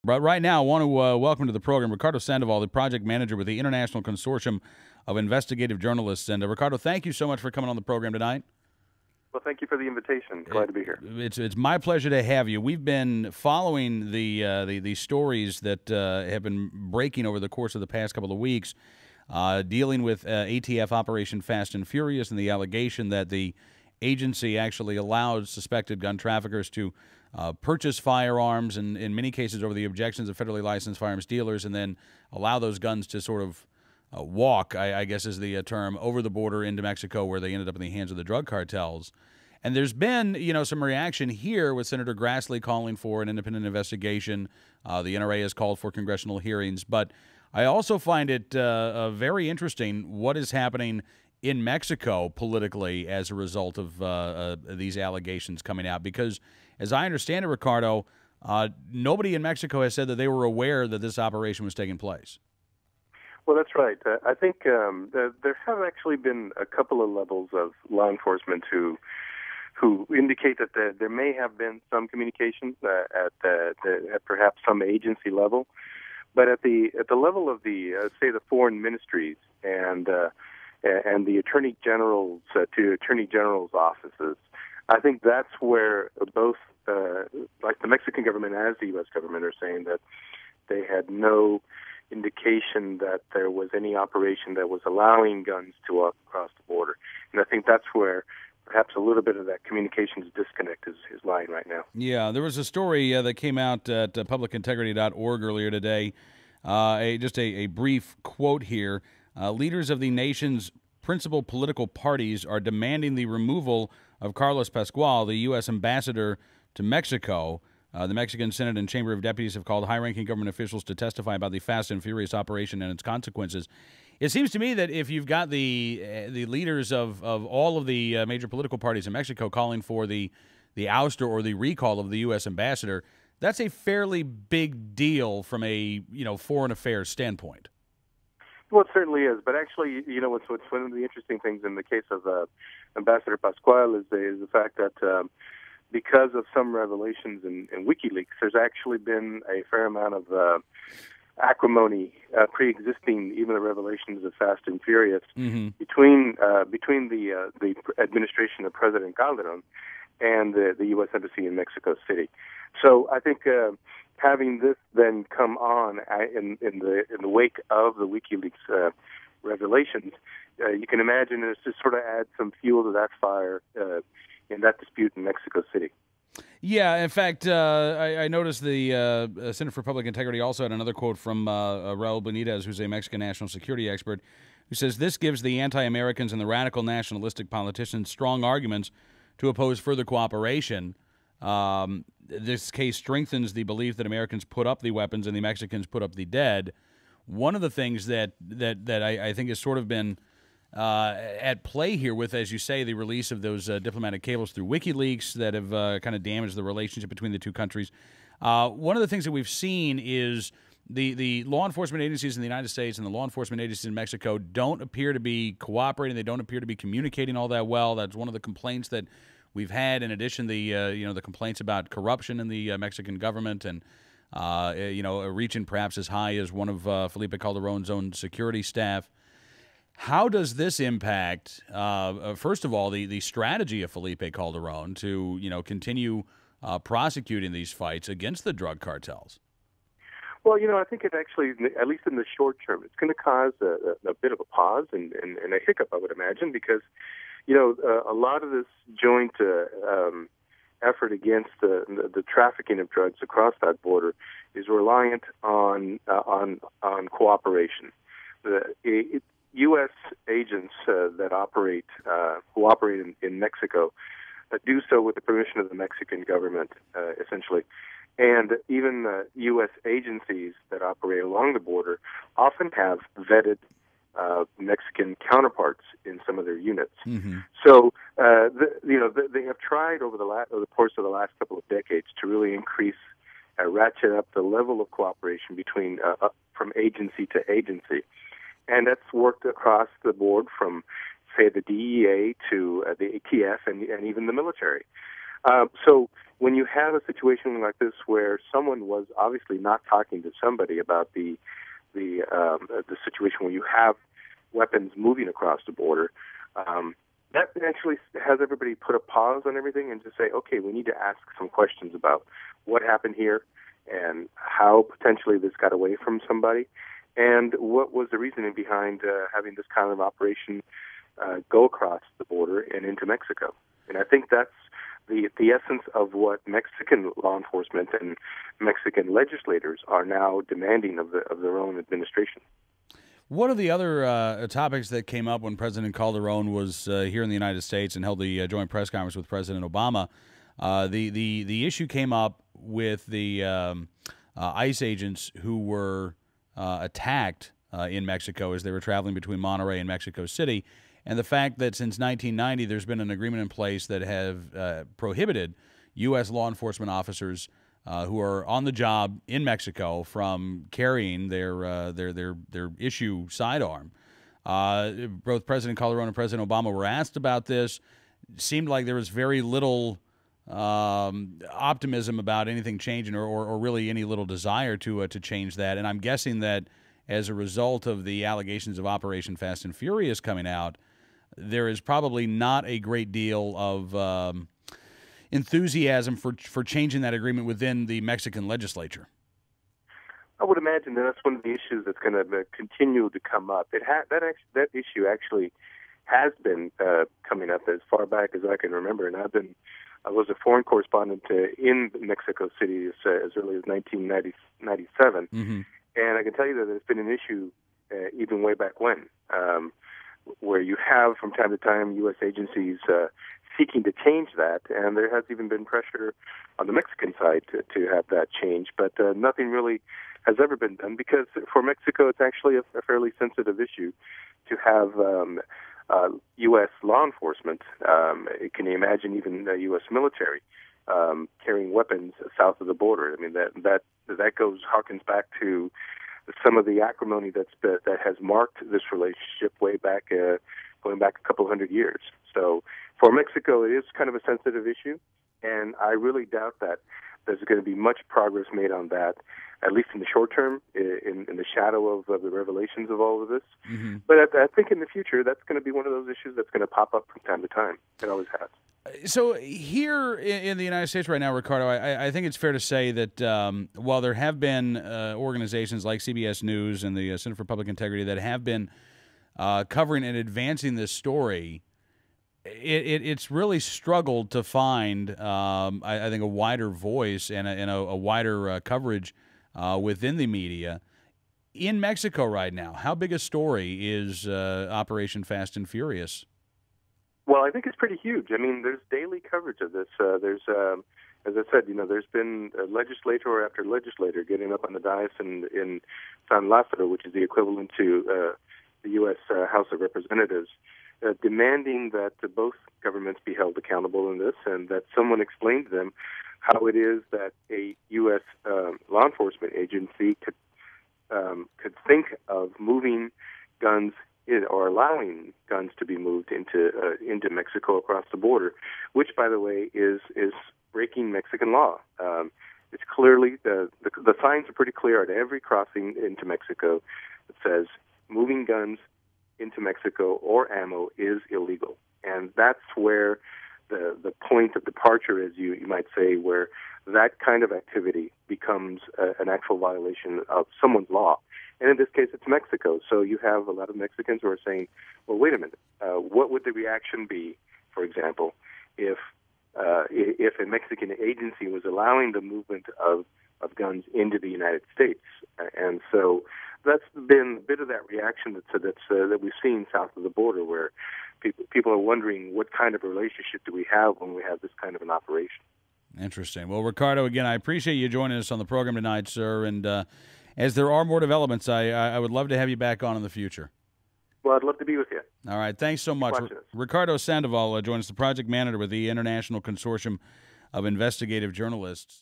Right now, I want to welcome to the program Ricardo Sandoval, the project manager with the International Consortium of Investigative Journalists. And Ricardo, thank you so much for coming on the program tonight. Well, thank you for the invitation. Glad to be here. It's my pleasure to have you. We've been following the stories that have been breaking over the course of the past couple of weeks, dealing with ATF Operation Fast and Furious and the allegation that the agency actually allowed suspected gun traffickers to purchase firearms, and in many cases over the objections of federally licensed firearms dealers, and then allow those guns to sort of walk, I guess is the term, over the border into Mexico, where they ended up in the hands of the drug cartels. And there's been, some reaction here with Senator Grassley calling for an independent investigation. The NRA has called for congressional hearings. But I also find it very interesting what is happening in Mexico politically as a result of these allegations coming out. Because, as I understand it, Ricardo, nobody in Mexico has said that they were aware that this operation was taking place. Well, that's right. I think there have actually been a couple of levels of law enforcement who indicate that there may have been some communication at perhaps some agency level, but at the level of the say the foreign ministries and the attorney generals to attorney generals offices, I think that's where both like the Mexican government as the U.S. government are saying that they had no indication that there was any operation that was allowing guns to walk across the border. And I think that's where perhaps a little bit of that communications disconnect is lying right now. Yeah, there was a story that came out at publicintegrity.org earlier today. Just a brief quote here. Leaders of the nation's principal political parties are demanding the removal of Carlos Pascual, the U.S. ambassador to Mexico. The Mexican Senate and Chamber of Deputies have called high-ranking government officials to testify about the Fast and Furious operation and its consequences. It seems to me that if you've got the leaders of all of the major political parties in Mexico calling for the ouster or the recall of the U.S. ambassador, that's a fairly big deal from a foreign affairs standpoint. Well, it certainly is. But actually, what's one of the interesting things in the case of Ambassador Pascual is the fact that because of some revelations in WikiLeaks, there's actually been a fair amount of acrimony pre-existing even the revelations of Fast and Furious between the administration of President Calderon and the U.S. Embassy in Mexico City. So I think having this then come on in the wake of the WikiLeaks revelations, you can imagine it's just sort of add some fuel to that fire in that dispute in Mexico City. Yeah, in fact, I noticed the Center for Public Integrity also had another quote from Raul Benitez, who's a Mexican national security expert, who says, "This gives the anti-Americans and the radical nationalistic politicians strong arguments to oppose further cooperation. This case strengthens the belief that Americans put up the weapons and the Mexicans put up the dead." One of the things that I think has sort of been at play here with, as you say, the release of those diplomatic cables through WikiLeaks that have kind of damaged the relationship between the two countries. One of the things that we've seen is the law enforcement agencies in the United States and the law enforcement agencies in Mexico don't appear to be cooperating. They don't appear to be communicating all that well. That's one of the complaints that we've had. In addition, the complaints about corruption in the Mexican government and reaching perhaps as high as one of Felipe Calderon's own security staff. How does this impact, first of all, the strategy of Felipe Calderon to continue prosecuting these fights against the drug cartels? Well, I think it actually, at least in the short term, it's going to cause a bit of a pause and a hiccup, I would imagine, because a lot of this joint effort against the trafficking of drugs across that border is reliant on cooperation. The U.S. agents that who operate in Mexico do so with the permission of the Mexican government, essentially. And even U.S. agencies that operate along the border often have vetted Mexican counterparts in some of their units. Mm-hmm. So, they have tried over the course of the last couple of decades to really ratchet up the level of cooperation between from agency to agency. And that's worked across the board from, say, the DEA to the ATF and even the military. So when you have a situation like this where someone was obviously not talking to somebody about the situation where you have weapons moving across the border, that actually has everybody put a pause on everything and just say, okay, we need to ask some questions about what happened here and how potentially this got away from somebody, and what was the reasoning behind having this kind of operation go across the border and into Mexico. And I think that's the essence of what Mexican law enforcement and Mexican legislators are now demanding of their own administration. One of the other topics that came up when President Calderon was here in the United States and held the joint press conference with President Obama, the issue came up with the ICE agents who were attacked in Mexico as they were traveling between Monterrey and Mexico City, and the fact that since 1990 there's been an agreement in place that have prohibited U.S. law enforcement officers who are on the job in Mexico from carrying their issue sidearm. Both President Calderon and President Obama were asked about this. It seemed like there was very little optimism about anything changing, or really any little desire to change that. And I'm guessing that as a result of the allegations of Operation Fast and Furious coming out, there is probably not a great deal of enthusiasm for changing that agreement within the Mexican legislature. I would imagine that's one of the issues that's going to continue to come up. That issue actually has been coming up as far back as I can remember, and I was a foreign correspondent in Mexico City as early as 1997, and I can tell you that it's been an issue even way back when, where you have from time to time U.S. agencies seeking to change that, and there has even been pressure on the Mexican side to have that change, but nothing really has ever been done, because for Mexico it's actually a fairly sensitive issue to have U.S. law enforcement. Can you imagine even the U.S. military carrying weapons south of the border? I mean, that harkens back to some of the acrimony that has marked this relationship way back, going back a couple hundred years. So for Mexico, it is kind of a sensitive issue, and I really doubt that there's going to be much progress made on that, at least in the short term, in the shadow of the revelations of all of this. Mm-hmm. But I think in the future, that's going to be one of those issues that's going to pop up from time to time. It always has. So here in the United States right now, Ricardo, I think it's fair to say that while there have been organizations like CBS News and the Center for Public Integrity that have been covering and advancing this story, it's really struggled to find, I think, a wider voice and a wider coverage within the media. In Mexico right now, how big a story is Operation Fast and Furious? Well, I think it's pretty huge. I mean, there's daily coverage of this. There's, as I said, there's been legislator after legislator getting up on the dais in San Lázaro, which is the equivalent to the U.S. House of Representatives, demanding that both governments be held accountable in this, and that someone explain to them how it is that a U.S. Law enforcement agency could think of moving guns or allowing guns to be moved into Mexico across the border, which, by the way, is breaking Mexican law. It's clearly the signs are pretty clear at every crossing into Mexico. It says moving guns into Mexico or ammo is illegal, and that's where the point of departure is, you might say, where that kind of activity becomes an actual violation of someone's law. And in this case, it's Mexico. So you have a lot of Mexicans who are saying, well, wait a minute, what would the reaction be, for example, if a Mexican agency was allowing the movement of guns into the United States? And so that's been a bit of that reaction that we've seen south of the border, where people are wondering what kind of relationship do we have when we have this kind of an operation. Interesting. Well, Ricardo, again, I appreciate you joining us on the program tonight, sir. And as there are more developments, I would love to have you back on in the future. Well, I'd love to be with you. All right. Thanks so much. Ricardo Sandoval joins the project manager with the International Consortium of Investigative Journalists.